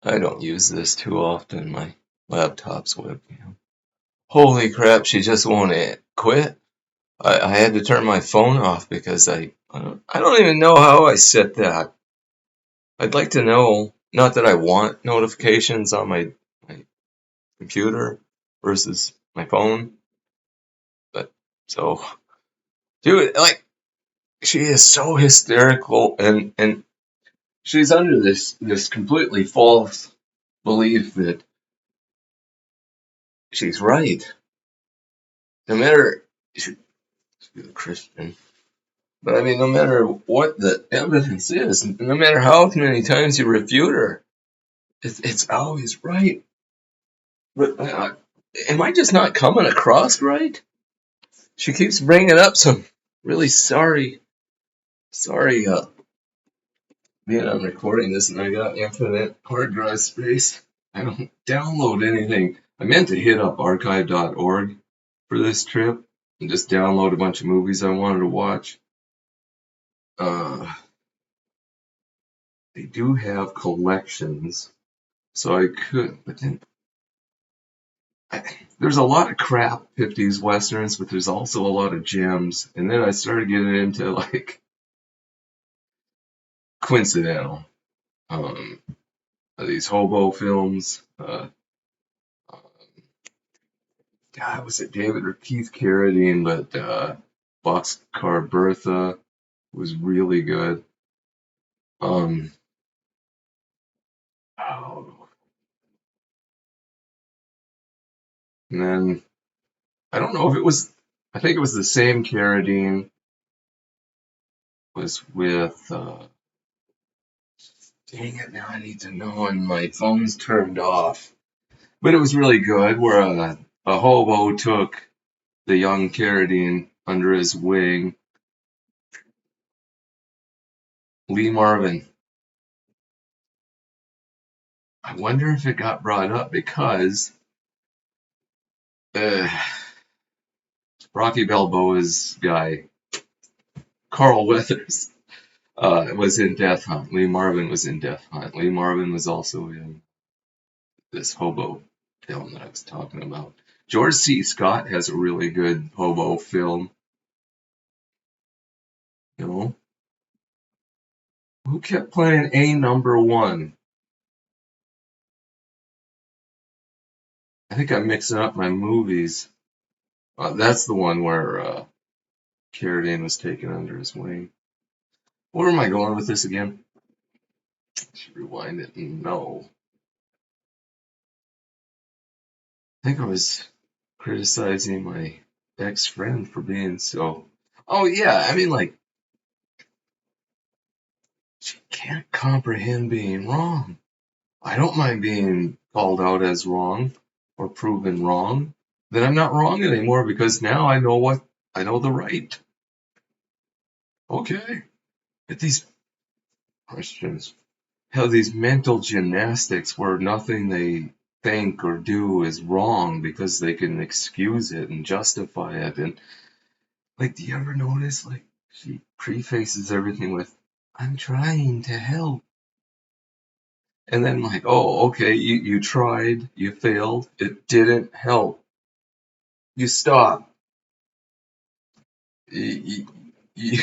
I don't use this too often, my laptop's webcam. Holy crap, she just won't quit. I had to turn my phone off because I don't even know how I set that. I'd like to know, not that I want notifications on my computer versus my phone, but so, dude, like, she is so hysterical and she's under this completely false belief that she's right. No matter, she's a Christian, but I mean, no matter what the evidence is, no matter how many times you refute her, it's always right. But am I just not coming across right? She keeps bringing up some really sorry, being I'm recording this and I got infinite hard drive space. I don't download anything. I meant to hit up archive.org for this trip and just download a bunch of movies I wanted to watch. They do have collections, so I could, but then there's a lot of crap 50s westerns, but there's also a lot of gems. And then I started getting into like coincidental, um, these hobo films. God, was it David or Keith Carradine? But Boxcar Bertha was really good. Um, oh, and then I don't know if it was. I think it was the same Carradine was with. Dang it! Now I need to know, and my phone's turned off. But it was really good. Where a hobo took the young Carradine under his wing. Lee Marvin. I wonder if it got brought up because uh, Rocky Balboa's guy, Carl Weathers, was in Death Hunt. Lee Marvin was in Death Hunt. Lee Marvin was also in this hobo film that I was talking about. George C. Scott has a really good hobo film. You know, who kept playing A number one? I think I'm mixing up my movies. That's the one where Carradine was taken under his wing. Where am I going with this again? I should rewind it. No. I think I was criticizing my ex-friend for being so. Oh, yeah. I mean, like, she can't comprehend being wrong. I don't mind being called out as wrong or proven wrong. Then I'm not wrong anymore because now I know the right. Okay. But these Christians have these mental gymnastics where nothing they think or do is wrong because they can excuse it and justify it. And like, do you ever notice, like, she prefaces everything with, I'm trying to help. And then, like, oh, okay, you tried, you failed, it didn't help. You stop. You, you,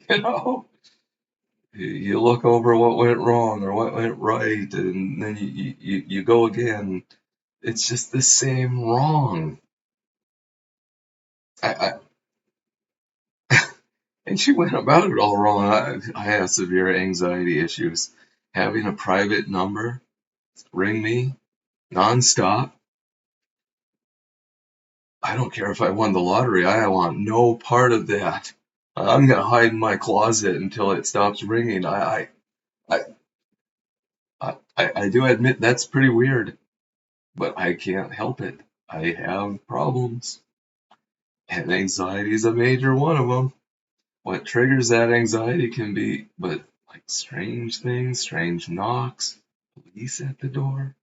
you know, you look over what went wrong or what went right, and then you go again. It's just the same wrong. I, and she went about it all wrong. I have severe anxiety issues. Having a private number ring me nonstop. I don't care if I won the lottery. I want no part of that. I'm gonna hide in my closet until it stops ringing. I, I do admit that's pretty weird, but I can't help it. I have problems, and anxiety is a major one of them. What triggers that anxiety can be, but like strange things, strange knocks, police at the door.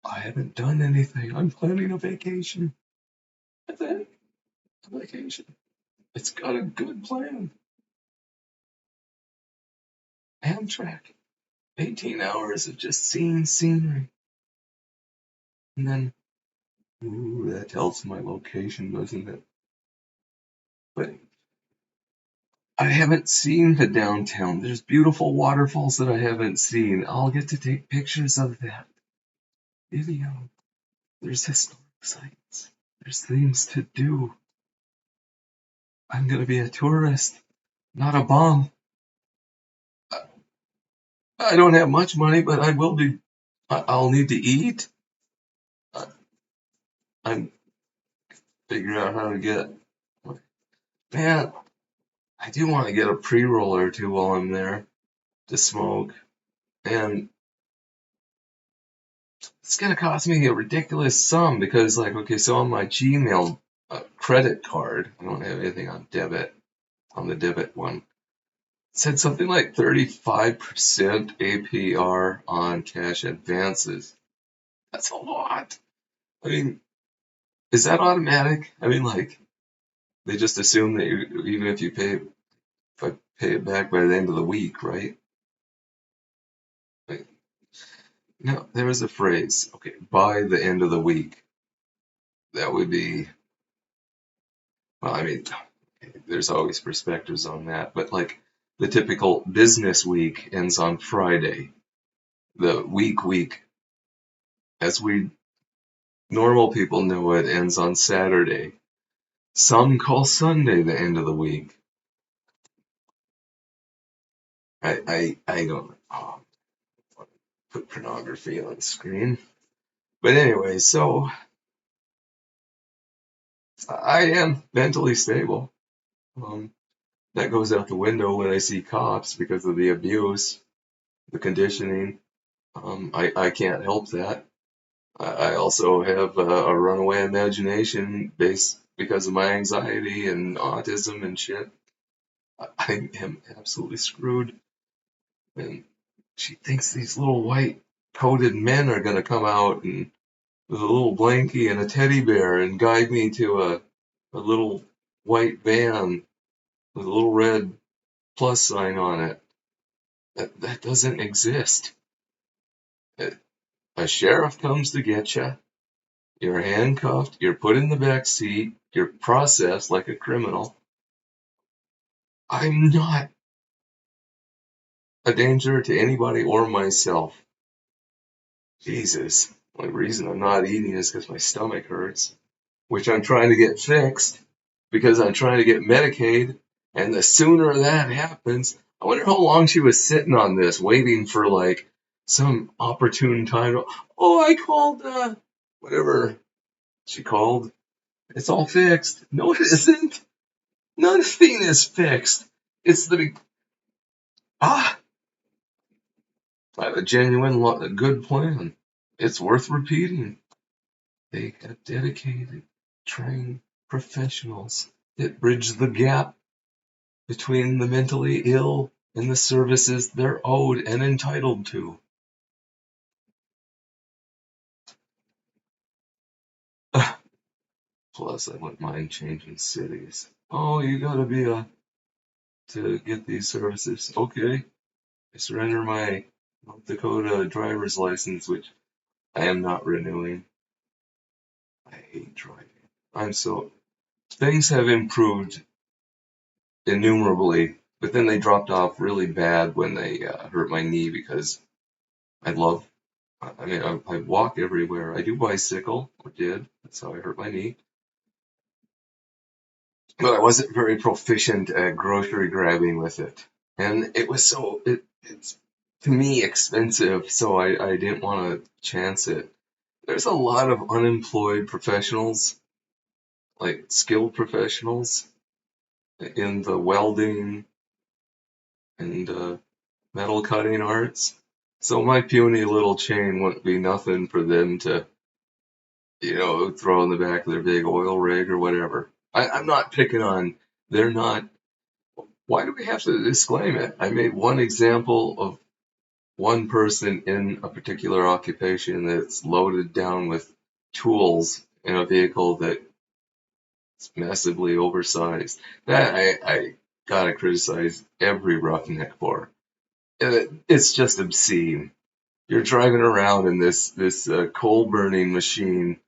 I haven't done anything. I'm planning a vacation. That's it. A vacation. It's got a good plan. Amtrak. 18 hours of just seeing scenery. And then, ooh, that tells my location, doesn't it? But I haven't seen the downtown. There's beautiful waterfalls that I haven't seen. I'll get to take pictures of that video. There's historic sites. There's things to do. I'm gonna be a tourist, not a bum. I don't have much money, but I will be. I'll need to eat. I'm figuring out how to get. Man, I do want to get a pre-roll or two while I'm there to smoke, and it's gonna cost me a ridiculous sum because, like, okay, so on my Gmail credit card, I don't have anything on debit. On the debit one, it said something like 35% APR on cash advances. That's a lot. I mean, is that automatic? I mean, like, they just assume that even if if I pay it back by the end of the week, right? Like, no, there was a phrase. Okay, by the end of the week. That would be. Well, I mean, there's always perspectives on that, but like the typical business week ends on Friday. The week, as we normal people know it, ends on Saturday. Some call Sunday the end of the week. I don't put pornography on the screen. But anyway, so I am mentally stable. That goes out the window when I see cops because of the abuse, the conditioning. I can't help that. I also have a runaway imagination based because of my anxiety and autism and shit. I am absolutely screwed. And she thinks these little white coated men are going to come out and with a little blankie and a teddy bear and guide me to a little white van with a little red plus sign on it. That doesn't exist. A sheriff comes to get you. You're handcuffed. You're put in the back seat. You're processed like a criminal. I'm not a danger to anybody or myself. Jesus. The only reason I'm not eating is because my stomach hurts, which I'm trying to get fixed because I'm trying to get Medicaid. And the sooner that happens, I wonder how long she was sitting on this, waiting for like some opportune time. Oh, I called, whatever she called. It's all fixed. No, it isn't. Nothing is fixed. It's the I have a genuine, a good plan. It's worth repeating. They have dedicated, trained professionals that bridge the gap between the mentally ill and the services they're owed and entitled to. Plus, I wouldn't mind changing cities. Oh, you gotta be to get these services. Okay, I surrender my North Dakota driver's license, which I am not renewing. I hate driving. Things have improved innumerably, but then they dropped off really bad when they hurt my knee because I love, I mean, I walk everywhere. I do bicycle, or did. That's how I hurt my knee. But I wasn't very proficient at grocery grabbing with it. And it was it's to me expensive, so I didn't want to chance it. There's a lot of unemployed professionals, like skilled professionals in the welding and metal cutting arts. So my puny little chain wouldn't be nothing for them to, throw in the back of their big oil rig or whatever. I'm not picking on, they're not, why do we have to disclaim it? I made one example of one person in a particular occupation that's loaded down with tools in a vehicle that's massively oversized. That I gotta criticize every roughneck for. It's just obscene. You're driving around in this coal burning machine.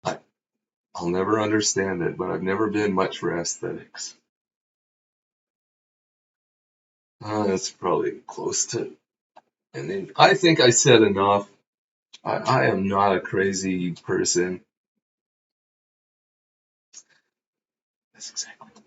I, I'll never understand it, but I've never been much for aesthetics. That's probably close to. And then I think I said enough. I am not a crazy person. That's exactly